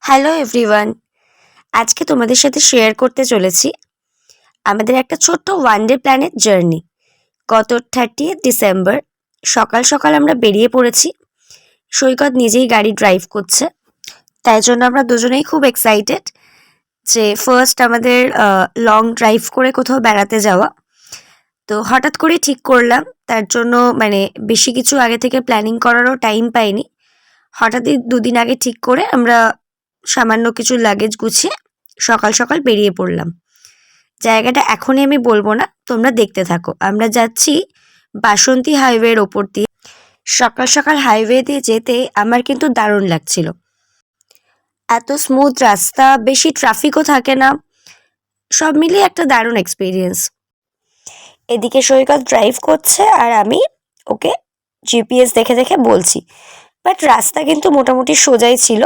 Hello everyone. আজকে তোমাদের সাথে শেয়ার করতে চলেছি আমাদের একটা ছোট্ট ওয়ান ডে প্ল্যানের জার্নি। গত 30 ডিসেম্বর সকাল সকাল আমরা বেরিয়ে পড়েছি। সৈকত নিজেই গাড়ি ড্রাইভ করছে, তাই জন্য আমরা দুজনেই খুব এক্সাইটেড যে ফার্স্ট আমাদের লং ড্রাইভ করে কোথাও বেড়াতে যাওয়া। তো হঠাৎ করে ঠিক করলাম, তার জন্য বেশি কিছু আগে থেকে প্ল্যানিং করারও টাইম পাইনি। হঠাৎই দুদিন আগে ঠিক করে আমরা সামান্য কিছু লাগেজ গুছিয়ে সকাল সকাল বেরিয়ে পড়লাম। জায়গাটা এখনই আমি বলবো না, তোমরা দেখতে থাকো। আমরা যাচ্ছি বাসন্তী হাইওয়ের ওপর দিয়ে। সকাল সকাল হাইওয়ে দিয়ে যেতে আমার কিন্তু দারুণ লাগছিল। এত স্মুথ রাস্তা, বেশি ট্রাফিকও থাকে না, সব মিলিয়ে একটা দারুণ এক্সপিরিয়েন্স। এদিকে সৈকত ড্রাইভ করছে আর আমি ওকে জিপিএস দেখে দেখে বলছি। বাট রাস্তা কিন্তু মোটামুটি সোজাই ছিল,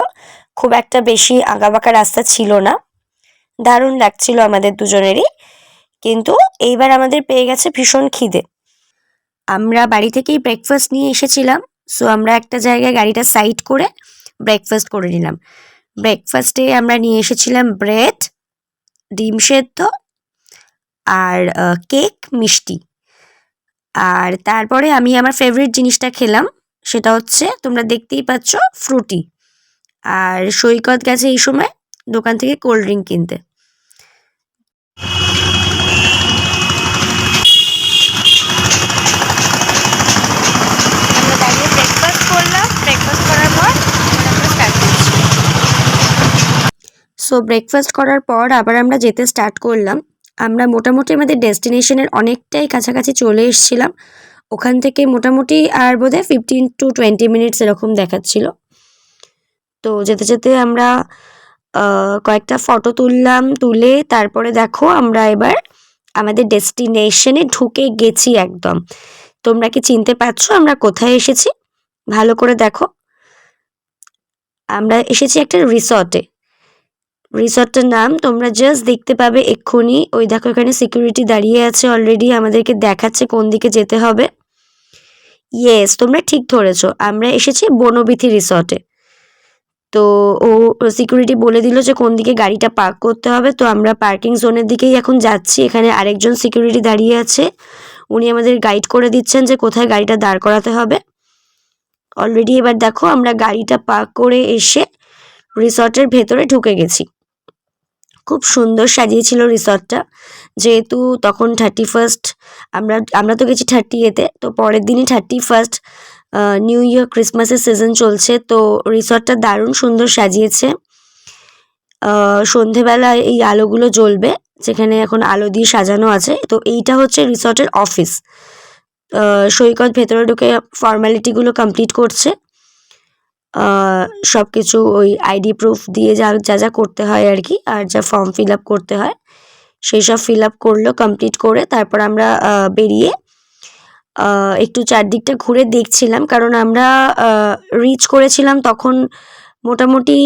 খুব একটা বেশি আঁকাবাঁকা রাস্তা ছিল না। দারুণ লাগছিল আমাদের দুজনেরই। কিন্তু এইবার আমাদের পেয়ে গেছে ভীষণ খিদে। আমরা বাড়ি থেকেই ব্রেকফাস্ট নিয়ে এসেছিলাম, সো আমরা একটা জায়গায় গাড়িটা সাইড করে ব্রেকফাস্ট করে নিলাম। ব্রেকফাস্টে আমরা নিয়ে এসেছিলাম ব্রেড, ডিম সেদ্ধ আর কেক, মিষ্টি। আর তারপরে আমি আমার ফেভারিট জিনিসটা খেলাম, সেটা হচ্ছে তোমরা দেখতেই পাচ্ছ ফ্রুটি। আর সৈকত গেছে এই সময় দোকান থেকে কোল্ড ড্রিঙ্ক কিনতে। আমরা দাঁড়িয়ে ব্রেকফাস্ট করলাম, ব্রেকফাস্ট করার পর আমরা স্টার্ট করছি। সো ব্রেকফাস্ট করার পর আবার আমরা যেতে স্টার্ট করলাম। আমরা মোটামুটি আমাদের ডেস্টিনেশনের অনেকটাই কাছাকাছি চলে এসেছিলাম। ওখান থেকে মোটামুটি আর বোধহয় 15 to 20 মিনিটস এরকম দেখাচ্ছিল। তো যেতে যেতে আমরা কয়েকটা ফটো তুললাম, তুলে তারপরে দেখো আমরা এবার আমাদের ডেস্টিনেশনে ঢুকে গেছি একদম। তোমরা কি চিনতে পারছো আমরা কোথায় এসেছি? ভালো করে দেখো। আমরা এসেছি একটা রিসর্টে। রিসর্টটার নাম তোমরা জাস্ট দেখতে পাবে এক্ষুনি। ওই দেখো এখানে সিকিউরিটি দাঁড়িয়ে আছে, অলরেডি আমাদেরকে দেখাচ্ছে কোন দিকে যেতে হবে। ইয়েস, তোমরা ঠিক ধরেছো, আমরা এসেছি বনবিথি রিসর্টে। তো ও সিকিউরিটি বলে দিল যে কোন দিকে গাড়িটা পার্ক করতে হবে। তো আমরা পার্কিং জোনের দিকেই এখন যাচ্ছি। এখানে আরেকজন সিকিউরিটি দাঁড়িয়ে আছে, উনি আমাদের গাইড করে দিচ্ছেন যে কোথায় গাড়িটা দাঁড় করাতে হবে। অলরেডি এবার দেখো আমরা গাড়িটা পার্ক করে এসে রিসর্টের ভেতরে ঢুকে গেছি। খুব সুন্দর সাজিয়েছিল রিসর্টটা, যেহেতু তখন 31st, আমরা তো গেছি 30-এতে, তো পরের দিনই 31st, নিউ ইয়ার ক্রিসমাসের সিজন চলছে। তো রিসর্টটা দারুণ সুন্দর সাজিয়েছে। সন্ধেবেলায় এই আলোগুলো জ্বলবে, যেখানে এখন আলো দিয়ে সাজানো আছে। তো এইটা হচ্ছে রিসর্টের অফিস। সৈকত ভেতরে ঢুকে ফর্মালিটিগুলো কমপ্লিট করছে। সব কিছু ওই আইডি প্রুফ দিয়ে যা যা যা করতে হয় আর কি, আর যা ফর্ম ফিল আপ করতে হয় সেই সব ফিল আপ করলো। কমপ্লিট করে তারপর আমরা বেরিয়ে একটু চারদিকটা ঘুরে দেখছিলাম, কারণ আমরা রিচ করেছিলাম তখন মোটামুটি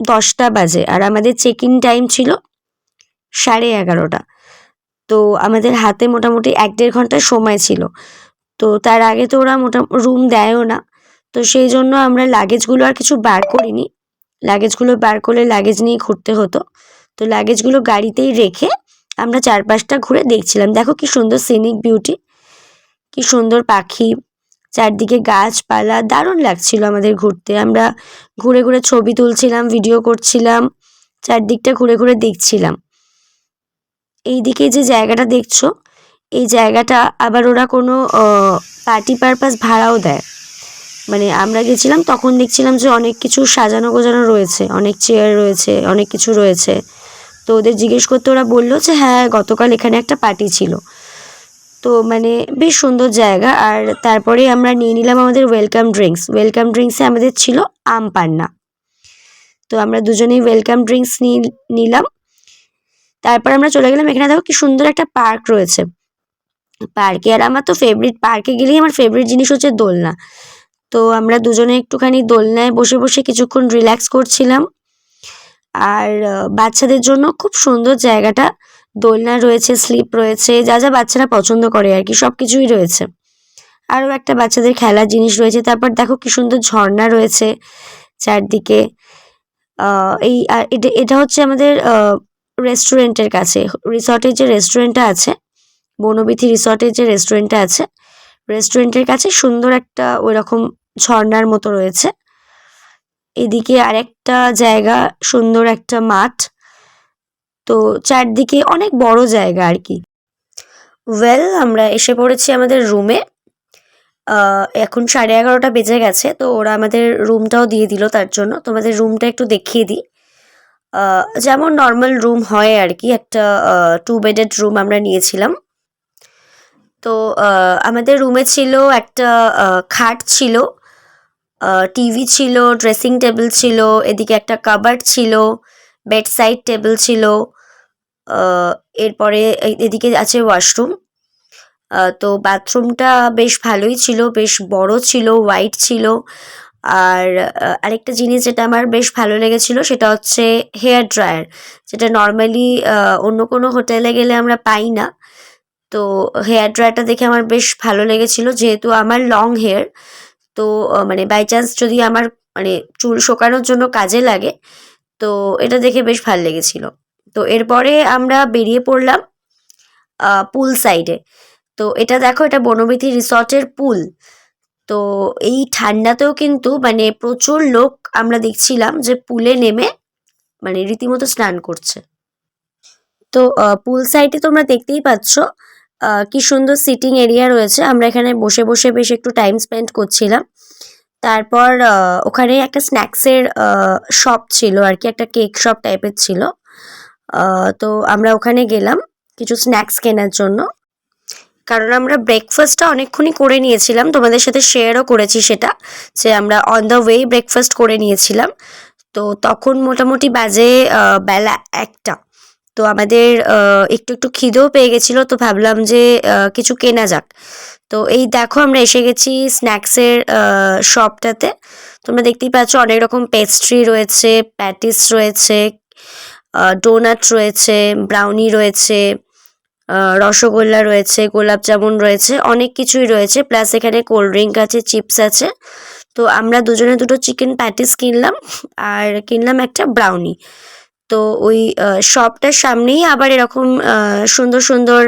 10টা বাজে, আর আমাদের চেক ইন টাইম ছিল 11:30। তো আমাদের হাতে মোটামুটি 1-1.5 ঘন্টার সময় ছিল। তো তার আগে তো ওরা রুম দেয়ও না। তো সেই জন্য আমরা লাগেজগুলো আর কিছু বার করিনি। লাগেজগুলো বার করলে লাগেজ নিয়ে ঘুরতে হতো। তো লাগেজগুলো গাড়িতেই রেখে আমরা চারপাশটা ঘুরে দেখছিলাম। দেখো কি সুন্দর সিনিক বিউটি, কি সুন্দর পাখি, চারদিকে গাছপালা, দারুণ লাগছিল আমাদের ঘুরতে। আমরা ঘুরে ঘুরে ছবি তুলছিলাম, ভিডিও করছিলাম, চারদিকটা ঘুরে ঘুরে দেখছিলাম। এইদিকে যে জায়গাটা দেখছো, এই জায়গাটা আবার ওরা কোনো পার্টি পারপাস ভাড়াও দেয়। আমরা গেছিলাম তখন দেখছিলাম যে অনেক কিছু সাজানো গোজানো রয়েছে, অনেক চেয়ার রয়েছে, অনেক কিছু রয়েছে। তো ওদের জিজ্ঞেস করতে ওরা বললো যে হ্যাঁ, গতকাল এখানে একটা পার্টি ছিল। তো বেশ সুন্দর জায়গা। আর তারপরে আমরা নিয়ে নিলাম আমাদের ওয়েলকাম ড্রিঙ্কস। ওয়েলকাম ড্রিঙ্কসে আমাদের ছিল আম পান্না। তো আমরা দুজনেই ওয়েলকাম ড্রিঙ্কস নিলাম। তারপর আমরা চলে গেলাম, এখানে দেখো কি সুন্দর একটা পার্ক রয়েছে। পার্কে, আর আমার তো ফেভারিট, পার্কে গেলেই আমার ফেভারিট জিনিস হচ্ছে দোলনা। তো আমরা দুজনে একটুখানি দোলনায় বসে বসে কিছুক্ষণ রিল্যাক্স করছিলাম। আর বাচ্চাদের জন্য খুব সুন্দর জায়গাটা, দোলনা রয়েছে, স্লিপ রয়েছে, যা যা বাচ্চারা পছন্দ করে আর কি, সব কিছুই রয়েছে। আরও একটা বাচ্চাদের খেলার জিনিস রয়েছে। তারপর দেখো কি সুন্দর ঝর্ণা রয়েছে চারদিকে। এটা হচ্ছে আমাদের রেস্টুরেন্টের কাছে, রিসর্টের যে রেস্টুরেন্টটা আছে, বনবিথি রিসর্টের যে রেস্টুরেন্টটা আছে, রেস্টুরেন্টের কাছে সুন্দর একটা ওইরকম ঝর্ণার মতো রয়েছে। এদিকে আরেকটা জায়গা, সুন্দর একটা মাঠ। তো চারদিকে অনেক বড় জায়গা আর কি। আমরা এসে পড়েছি আমাদের রুমে। এখন 11:30 বেজে গেছে, তো ওরা আমাদের রুমটাও দিয়ে দিল। তার জন্য তোমাদের রুমটা একটু দেখিয়ে দিই। যেমন নর্মাল রুম হয় আর কি, একটা 2 বেডেড রুম আমরা নিয়েছিলাম। তো আমাদের রুমে ছিল একটা খাট ছিল, টিভি ছিল, ড্রেসিং টেবিল ছিল, এদিকে একটা কাবার্ড ছিল, বেড সাইড টেবিল ছিল, এরপরে এদিকে আছে ওয়াশরুম। তো বাথরুমটা বেশ ভালোই ছিল, বেশ বড় ছিল, হোয়াইট ছিল। আর আরেকটা জিনিস যেটা আমার বেশ ভালো লেগেছিল সেটা হচ্ছে হেয়ার ড্রায়ার, যেটা নর্মালি অন্য কোনো হোটেলে গেলে আমরা পাই না। তো হেয়ার ড্রায়ারটা দেখে আমার বেশ ভালো লেগেছিল, যেহেতু আমার লং হেয়ার। তো মানে বাই চান্স যদি আমার মানে চুল শোকানোর জন্য কাজে লাগে, তো এটা দেখে বেশ ভালো লেগেছিল। তো এরপরে আমরা বেরিয়ে পড়লাম পুল সাইডে। তো এটা দেখো, এটা বনবিথি রিসর্টের পুল। তো এই ঠান্ডাতেও কিন্তু মানে প্রচুর লোক আমরা দেখছিলাম যে পুলে নেমে মানে রীতিমতো স্নান করছে। তো পুল সাইডে তোমরা দেখতেই পাচ্ছ কি সুন্দর সিটিং এরিয়া রয়েছে। আমরা এখানে বসে বসে বেশ একটু টাইম স্পেন্ড করছিলাম। তারপর ওখানে একটা স্ন্যাক্সের শপ ছিল আর কি, একটা কেক শপ টাইপের ছিল। তো আমরা ওখানে গেলাম কিছু স্ন্যাক্স কেনার জন্য, কারণ আমরা ব্রেকফাস্টটা অনেকক্ষণই করে নিয়েছিলাম। তোমাদের সাথে শেয়ারও করেছি সেটা, যে আমরা অন দ্য ওয়ে ব্রেকফাস্ট করে নিয়েছিলাম। তো তখন মোটামুটি বাজে বেলা 1টা। তো আমাদের একটু একটু খিদেও পেয়ে গেছিলো, তো ভাবলাম যে কিছু কেনা যাক। তো এই দেখো, আমরা এসে গেছি স্ন্যাক্সের শপটাতে। তোমরা দেখতেই পাচ্ছ অনেক রকম পেস্ট্রি রয়েছে, প্যাটিস রয়েছে, ডোনাট রয়েছে, ব্রাউনি রয়েছে, রসগোল্লা রয়েছে, গোলাপ জামুন রয়েছে, অনেক কিছুই রয়েছে। প্লাস এখানে কোল্ড ড্রিঙ্ক আছে, চিপস আছে। তো আমরা দুজনে দুটো চিকেন প্যাটিস কিনলাম, আর কিনলাম একটা ব্রাউনি। তো ওই শপটার সামনেই আবার এরকম সুন্দর সুন্দর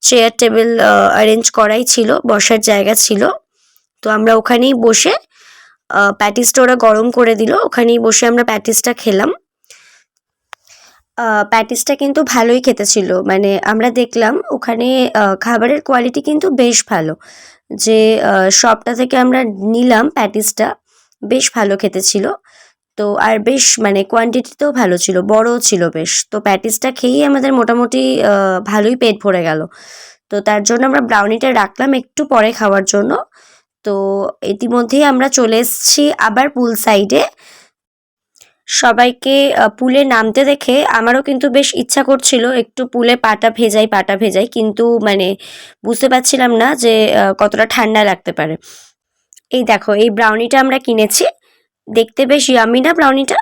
চেয়ার টেবিল অ্যারেঞ্জ করাই ছিল, বসার জায়গা ছিল। তো আমরা ওখানেই বসে প্যাটিসটা ওরা গরম করে দিল, ওখানেই বসে আমরা প্যাটিসটা খেলাম। প্যাটিসটা কিন্তু ভালোই খেতে ছিল, মানে আমরা দেখলাম ওখানে খাবারের কোয়ালিটি কিন্তু বেশ ভালো। যে শপটা থেকে আমরা নিলাম প্যাটিসটা, বেশ ভালো খেতে ছিল। তো আর বেশ মানে কোয়ান্টিটিতেও ভালো ছিল, বড়ও ছিল বেশ। তো প্যাটিসটা খেয়েই আমাদের মোটামুটি ভালোই পেট ভরে গেল। তো তার জন্য আমরা ব্রাউনিটা রাখলাম একটু পরে খাওয়ার জন্য। তো ইতিমধ্যেই আমরা চলে এসেছি আবার পুল সাইডে। সবাইকে পুলে নামতে দেখে আমারও কিন্তু বেশ ইচ্ছা করছিল একটু পুলে পাটা ভেজাই, কিন্তু মানে বুঝতে পারছিলাম না যে কতটা ঠান্ডা লাগতে পারে। এই দেখো, এই ব্রাউনিটা আমরা কিনেছি, দেখতে বেশ ইয়ামি না ব্রাউনিটা।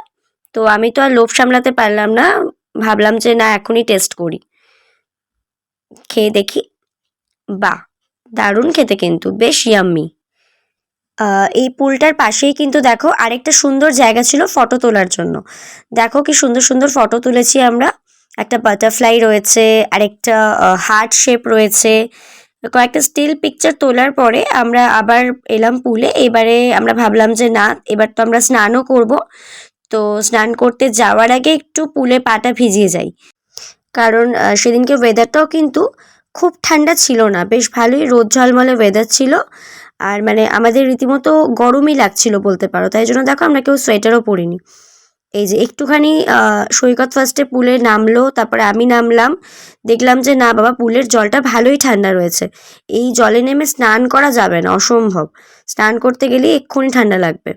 তো আমি তো আর লোভ সামলাতে পারলাম না, ভাবলাম যে না এখনই টেস্ট করি, খেয়ে দেখি। বাহ, দারুণ খেতে, কিন্তু বেশ ইয়াম্মি। এই পুলটার পাশেই কিন্তু দেখো আরেকটা সুন্দর জায়গা ছিল ফটো তোলার জন্য। দেখো কি সুন্দর সুন্দর ফটো তুলেছি আমরা। একটা বাটারফ্লাই রয়েছে, আরেকটা হার্ট শেপ রয়েছে। কয়েকটা স্টিল পিকচার তোলার পরে আমরা আবার এলাম পুলে। এবারে আমরা ভাবলাম যে না, এবার তো আমরা স্নানও করব। তো স্নান করতে যাওয়ার আগে একটু পুলে পাটা ভিজিয়ে যাই, কারণ সেদিনকে ওয়েদারটাও কিন্তু খুব ঠান্ডা ছিল না, বেশ ভালোই রোদ ঝলমলে ওয়েদার ছিল। আর মানে আমাদের রীতিমতো গরমই লাগছিল বলতে পারো, তাই জন্য দেখো আমরা কেউ সোয়েটারও পরিনি। এই যে একটুখানি সৈকত ফার্স্টে পুলে নামলো, তারপরে আমি নামলাম, দেখলাম যে না বাবা, পুলের জলটা ভালোই ঠান্ডা রয়েছে, এই জলে নেমে স্নান করা যাবে না, অসম্ভব। স্নান করতে গেলেই এক্ষুনি ঠান্ডা লাগবে।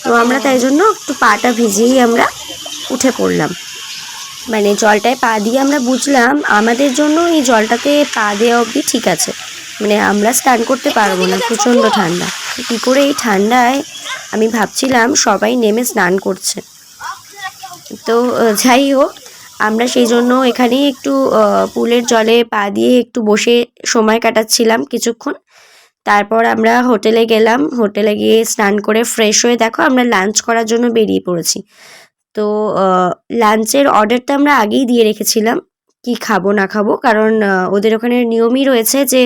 তো আমরা তাই জন্য একটু পাটা ভিজিয়েই আমরা উঠে পড়লাম। মানে জলটায় পা দিয়ে আমরা বুঝলাম আমাদের জন্য এই জলটাতে পা দেওয়া অবধি ঠিক আছে, মানে আমরা স্নান করতে পারবো না, প্রচণ্ড ঠান্ডা। কী করে এই ঠান্ডায়, আমি ভাবছিলাম সবাই নেমে স্নান করছে। তো যাই হোক, আমরা সেই জন্য এখানেই একটু পুলের জলে পা দিয়ে একটু বসে সময় কাটাচ্ছিলাম কিছুক্ষণ। তারপর আমরা হোটেলে গেলাম, হোটেলে গিয়ে স্নান করে ফ্রেশ হয়ে দেখো আমরা লাঞ্চ করার জন্য বেরিয়ে পড়েছি। তো লাঞ্চের অর্ডারটা আমরা আগেই দিয়ে রেখেছিলাম কি খাবো না খাবো, কারণ ওদের ওখানে নিয়মই রয়েছে যে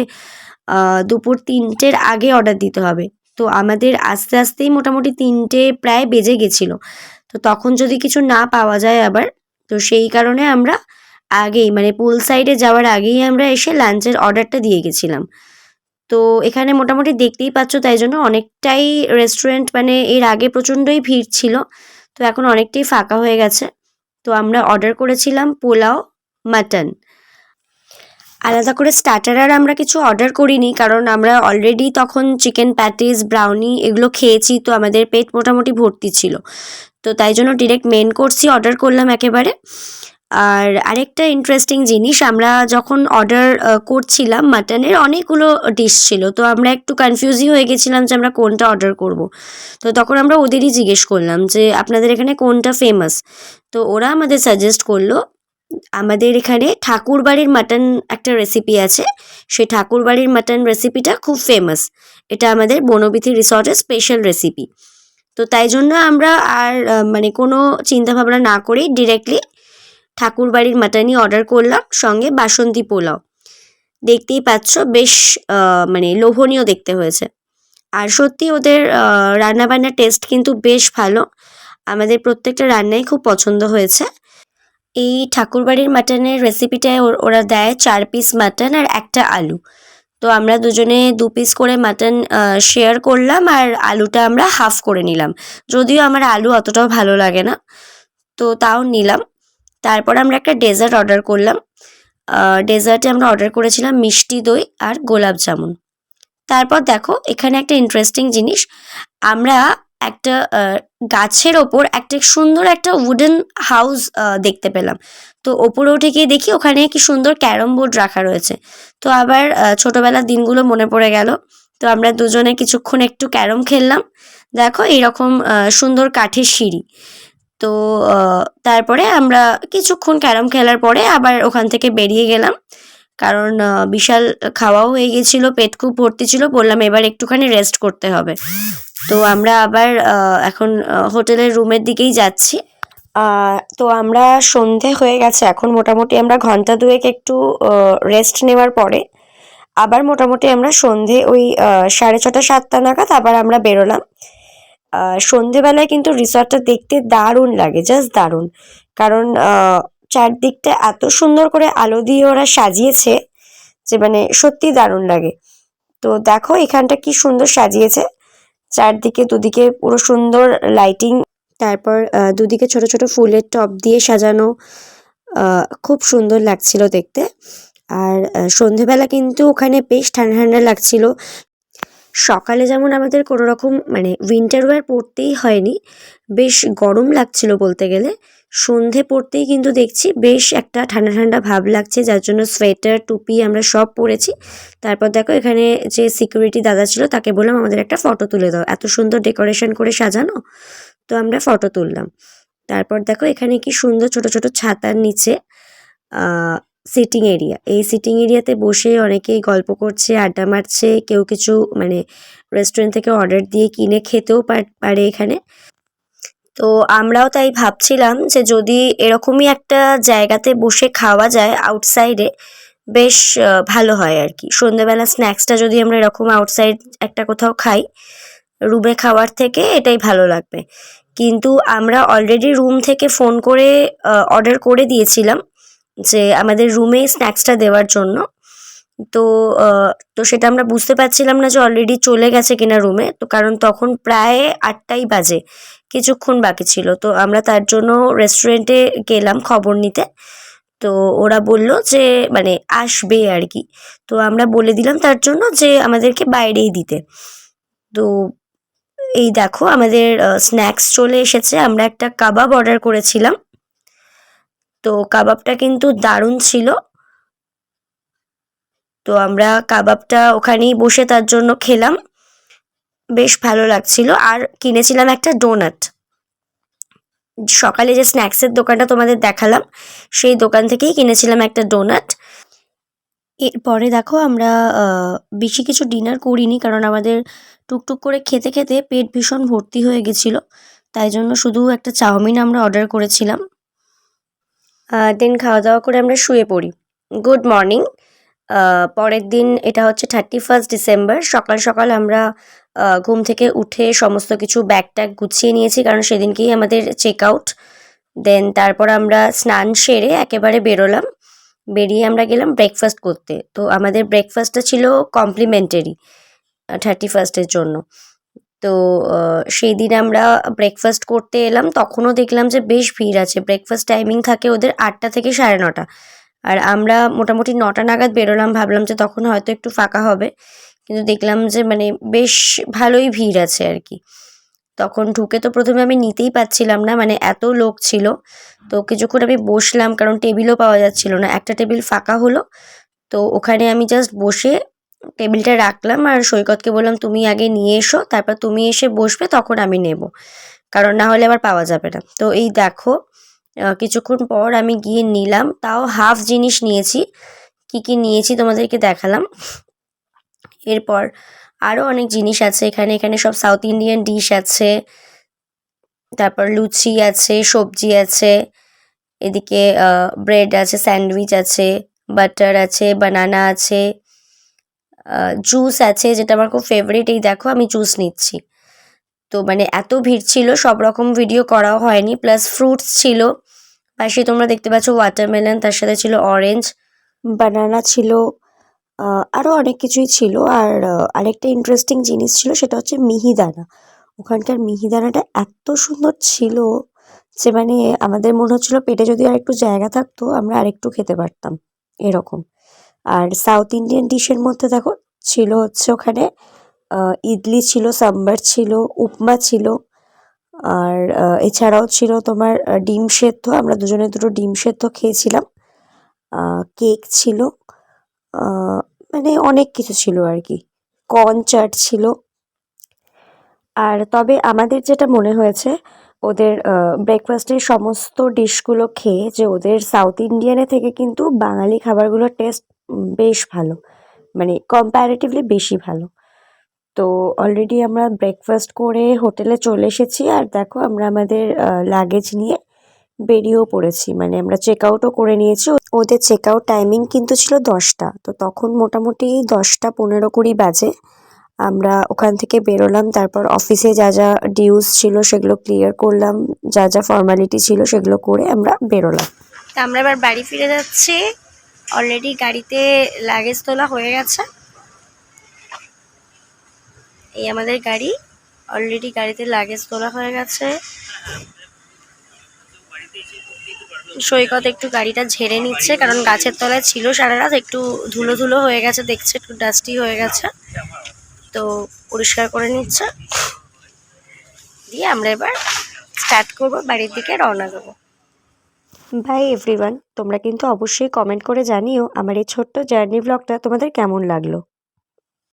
দুপুর 3টের আগে অর্ডার দিতে হবে। তো আমাদের আস্তে আস্তেই মোটামুটি 3টে প্রায় বেজে গেছিলো। তো তখন যদি কিছু না পাওয়া যায় আবার, তো সেই কারণে আমরা আগেই মানে পুল সাইডে যাওয়ার আগেই আমরা এসে লাঞ্চের অর্ডারটা দিয়ে গেছিলাম। তো এখানে মোটামুটি দেখতেই পাচ্ছ, তাই জন্য অনেকটাই রেস্টুরেন্ট মানে এর আগে প্রচণ্ডই ভিড় ছিল, তো এখন অনেকটাই ফাঁকা হয়ে গেছে। তো আমরা অর্ডার করেছিলাম পোলাও, মাটন। আলাদা করে স্টার্টার আর আমরা কিছু অর্ডার করিনি, কারণ আমরা অলরেডি তখন চিকেন প্যাটিস, ব্রাউনি এগুলো খেয়েছি, তো আমাদের পেট মোটামুটি ভর্তি ছিল। তো তাই জন্য ডিরেক্ট মেন কোর্সই অর্ডার করলাম একেবারে। আর আরেকটা ইন্টারেস্টিং জিনিস, আমরা যখন অর্ডার করছিলাম মাটনের অনেকগুলো ডিশ ছিল, তো আমরা একটু কনফিউজই হয়ে গেছিলাম যে আমরা কোনটা অর্ডার করব। তো তখন আমরা ওদেরই জিজ্ঞেস করলাম যে আপনাদের এখানে কোনটা ফেমাস। তো ওরা আমাদের সাজেস্ট করলো, আমাদের এখানে ঠাকুরবাড়ির মাটন একটা রেসিপি আছে, সেই ঠাকুরবাড়ির মাটন রেসিপিটা খুব ফেমাস, এটা আমাদের বনবিথি রিসর্টের স্পেশাল রেসিপি। তো তাই জন্য আমরা আর মানে কোনো চিন্তাভাবনা না করেই ডিরেক্টলি ঠাকুরবাড়ির মাটনই অর্ডার করলাম, সঙ্গে বাসন্তী পোলাও। দেখতেই পাচ্ছ বেশ মানে লোভনীয় দেখতে হয়েছে। আর সত্যি ওদের রান্নাবান্নার টেস্ট কিন্তু বেশ ভালো, আমাদের প্রত্যেকটা রান্নাই খুব পছন্দ হয়েছে। এই ঠাকুরবাড়ির মাটনের রেসিপিটায় ওরা দেয় 4 পিস মাটন আর একটা আলু। তো আমরা দুজনে 2 পিস করে মাটন শেয়ার করলাম, আর আলুটা আমরা হাফ করে নিলাম। যদিও আমার আলু অতটাও ভালো লাগে না, তো তাও নিলাম। তারপর আমরা একটা ডেজার্ট অর্ডার করলাম। ডেজার্টে আমরা অর্ডার করেছিলাম মিষ্টি দই আর গোলাপ জামুন। তারপর দেখো এখানে একটা ইন্টারেস্টিং জিনিস, আমরা একটা গাছের ওপর একটা সুন্দর একটা উডেন হাউস দেখতে পেলাম। তো ওপরে উঠে গিয়ে দেখি ওখানে কি সুন্দর ক্যারম বোর্ড রাখা রয়েছে। তো আবার ছোটবেলার দিনগুলো মনে পড়ে গেল। তো আমরা দুজনে কিছুক্ষণ একটু ক্যারম খেললাম। দেখো এইরকম সুন্দর কাঠের সিঁড়ি। তো তারপরে আমরা কিছুক্ষণ ক্যারম খেলার পরে আবার ওখান থেকে বেরিয়ে গেলাম, কারণ বিশাল খাওয়াও হয়ে গেছিলো, পেট খুব ভর্তি ছিল, বললাম এবার একটুখানি রেস্ট করতে হবে। তো আমরা আবার এখন হোটেলের রুমের দিকেই যাচ্ছি। তো আমরা সন্ধে হয়ে গেছে এখন, মোটামুটি আমরা ঘন্টা দুয়েক একটু রেস্ট নেওয়ার পরে আবার মোটামুটি আমরা সন্ধে ওই 6:30 7টা নাগাদ আবার আমরা বেরোলাম। সন্ধেবেলায় কিন্তু রিসর্টটা দেখতে দারুণ লাগে, জাস্ট দারুণ, কারণ চারদিকটা এত সুন্দর করে আলো দিয়ে ওরা সাজিয়েছে যে মানে সত্যি দারুণ লাগে। তো দেখো এখানটা কি সুন্দর সাজিয়েছে, চারদিকে দুদিকে পুরো সুন্দর লাইটিং, তারপর দুদিকে ছোট ছোট ফুলের টব দিয়ে সাজানো, খুব সুন্দর লাগছিল দেখতে। আর সন্ধেবেলা কিন্তু ওখানে বেশ ঠান্ডা ঠান্ডা লাগছিল। সকালে যেমন আমাদের কোনো রকম মানে উইন্টার ওয়্যার পরতেই হয়নি, বেশ গরম লাগছিল বলতে গেলে, সন্ধে পড়তেই কিন্তু দেখছি বেশ একটা ঠান্ডা ঠান্ডা ভাব লাগছে, যার জন্য সোয়েটার টুপি আমরা সব পরেছি। তারপর দেখো এখানে যে সিকিউরিটি দাদা ছিল তাকে বললাম আমাদের একটা ফটো তুলে দাও, এত সুন্দর ডেকোরেশন করে সাজানো। তো আমরা ফটো তুললাম। তারপর দেখো এখানে কি সুন্দর ছোট ছোট ছাতার নিচে সিটিং এরিয়া, এই সিটিং এরিয়াতে বসে অনেকেই গল্প করছে, আড্ডা মারছে, কেউ কিছু মানে রেস্টুরেন্ট থেকে অর্ডার দিয়ে কিনে খেতেও পারে এখানে। তো আমরাও তাই ভাবছিলাম যে যদি এরকমই একটা জায়গাতে বসে খাওয়া যায় আউটসাইডে, বেশ ভালো হয় আর কি। সন্ধ্যেবেলা স্ন্যাক্সটা যদি আমরা এরকম আউটসাইড একটা কোথাও খাই, রুমে খাওয়ার থেকে এটাই ভালো লাগবে। কিন্তু আমরা অলরেডি রুম থেকে ফোন করে অর্ডার করে দিয়েছিলাম যে আমাদের রুমেই স্ন্যাক্সটা দেওয়ার জন্য। তো তো সেটা আমরা বুঝতে পারছিলাম না যে অলরেডি চলে গেছে কিনা রুমে, তো কারণ তখন প্রায় 8টাই বাজে, কিছুক্ষণ বাকি ছিল। তো আমরা তার জন্য রেস্টুরেন্টে গেলাম খবর নিতে। তো ওরা বলল যে মানে আসবে আর কি। তো আমরা বলে দিলাম তার জন্য যে আমাদেরকে বাইরেই দিতে। তো এই দেখো আমাদের স্ন্যাক্স চলে এসেছে। আমরা একটা কাবাব অর্ডার করেছিলাম, তো কাবাবটা কিন্তু দারুণ ছিল। তো আমরা কাবাবটা ওখানেই বসে তার জন্য খেলাম, বেশ ভালো লাগছিল। আর কিনেছিলাম একটা ডোনাট, সকালে যে স্ন্যাক্সের দোকানটা তোমাদের দেখালাম সেই দোকান থেকেই কিনেছিলাম একটা ডোনাট। এরপরে দেখো আমরা বেশি কিছু ডিনার করিনি, কারণ আমাদের টুকটুক করে খেতে খেতে পেট ভীষণ ভর্তি হয়ে গেছিলো। তাই জন্য শুধু একটা চাউমিন আমরা অর্ডার করেছিলাম। দেন খাওয়া দাওয়া করে আমরা শুয়ে পড়ি। Good morning. পরের দিন এটা হচ্ছে 31st ডিসেম্বর। সকাল সকাল আমরা ঘুম থেকে উঠে সমস্ত কিছু ব্যাগ ট্যাগ গুছিয়ে নিয়েছি, কারণ সেদিনকেই আমাদের চেক আউট। দেন তারপর আমরা স্নান সেরে একেবারে বেরোলাম। বেরিয়ে আমরা গেলাম ব্রেকফাস্ট করতে। তো আমাদের ব্রেকফাস্টটা ছিল কমপ্লিমেন্টারি 31st-এর জন্য। তো সেই দিন আমরা ব্রেকফাস্ট করতে এলাম, তখনও দেখলাম যে বেশ ভিড় আছে। ব্রেকফাস্ট টাইমিং থাকে ওদের 8টা থেকে 9:30। আর আমরা মোটামুটি 9টা নাগাদ বেরোলাম, ভাবলাম যে তখন হয়তো একটু ফাঁকা হবে, কিন্তু দেখলাম যে মানে বেশ ভালোই ভিড় আছে আর কি। তখন ঢুকে তো প্রথমে আমি নিতেই পাচ্ছিলাম না, মানে এত লোক ছিল। তো কিছুক্ষণ আমি বসলাম, কারণ টেবিলও পাওয়া যাচ্ছিল না। একটা টেবিল ফাঁকা হলো, তো ওখানে আমি জাস্ট বসে টেবিলটা রাখলাম আর সৈকতকে বললাম তুমি আগে নিয়ে এসো, তারপর তুমি এসে বসবে, তখন আমি নেব, কারণ না হলে আবার পাওয়া যাবে না। তো এই দেখো কিছুক্ষণ পর আমি গিয়ে নিলাম, তাও হাফ জিনিস নিয়েছি। কি নিয়েছি তোমাদেরকে দেখালাম। এরপর আরও অনেক জিনিস আছে এখানে। এখানে সব সাউথ ইন্ডিয়ান ডিশ আছে, তারপর লুচি আছে, সবজি আছে, এদিকে ব্রেড আছে, স্যান্ডউইচ আছে, বাটার আছে, বানানা আছে, জুস আছে, যেটা আমার খুব ফেভারিট। এই দেখো আমি জুস নিচ্ছি। তো মানে এত ভিড় ছিল, সব রকম ভিডিও করাও হয়নি। প্লাস ফ্রুটস ছিল পাশে, তোমরা দেখতে পাচ্ছ ওয়াটারমেলন, তার সাথে ছিল অরেঞ্জ, বানানা ছিল, আরও অনেক কিছুই ছিল। আর আরেকটা ইন্টারেস্টিং জিনিস ছিল, সেটা হচ্ছে মিহিদানা। ওখানকার মিহিদানাটা এত সুন্দর ছিল যে মানে আমাদের মনে হচ্ছিল পেটে যদি আর একটু জায়গা থাকতো আমরা আরেকটু খেতে পারতাম এরকম। আর সাউথ ইন্ডিয়ান ডিশের মধ্যে দেখো ছিল হচ্ছে ওখানে ইডলি ছিল, সাম্বার ছিল, উপমা ছিল, আর এছাড়াও ছিল তোমার ডিম সেদ্ধ। আমরা দুজনে দুটো ডিম সেদ্ধ খেয়েছিলাম। কেক ছিল, মানে অনেক কিছু ছিল আর কি। কর্ন চাট ছিল। আর তবে আমাদের যেটা মনে হয়েছে ওদের ব্রেকফাস্টের সমস্ত ডিশগুলো খেয়ে, যে ওদের সাউথ ইন্ডিয়ানের থেকে কিন্তু বাঙালি খাবারগুলোর টেস্ট বেশ ভালো, মানে কম্প্যারেটিভলি বেশি ভালো। তো অলরেডি আমরা ব্রেকফাস্ট করে হোটেলে চলে এসেছি। আর দেখো আমরা আমাদের লাগেজ নিয়ে বেরিয়েও পড়েছি, মানে আমরা চেক আউটও করে নিয়েছি। ওদের চেক আউট টাইমিং কিন্তু ছিল 10টা। তো তখন মোটামুটি 10টা 15-20 বাজে। আমরা ওখান থেকে বেরোলাম, তারপর অফিসে যা যা ডিউস ছিল সেগুলো ক্লিয়ার করলাম, যা যা ফর্মালিটি ছিল সেগুলো করে আমরা বেরোলাম। তা আমরা এবার বাড়ি ফিরে যাচ্ছি। অলরেডি গাড়িতে লাগেজ তোলা হয়ে গেছে। এই আমাদের গাড়ি, অলরেডি গাড়িতে লাগেজ তোলা হয়ে গেছে। সৈকত একটু গাড়িটা ঝেড়ে নিচ্ছে, কারণ গাছের তলায় ছিল সারা রাত, একটু ধুলো ধুলো হয়ে গেছে, দেখছে একটু ডাস্টি হয়ে গেছে, তো পরিষ্কার করে নিচ্ছে। দিয়ে আমরা এবার স্টার্ট করবো, বাড়ির দিকে রওনা দেবো। বাই এভরিওয়ান, তোমরা কিন্তু অবশ্যই কমেন্ট করে জানিও আমার এই ছোট্ট জার্নি ব্লগটা তোমাদের কেমন লাগলো।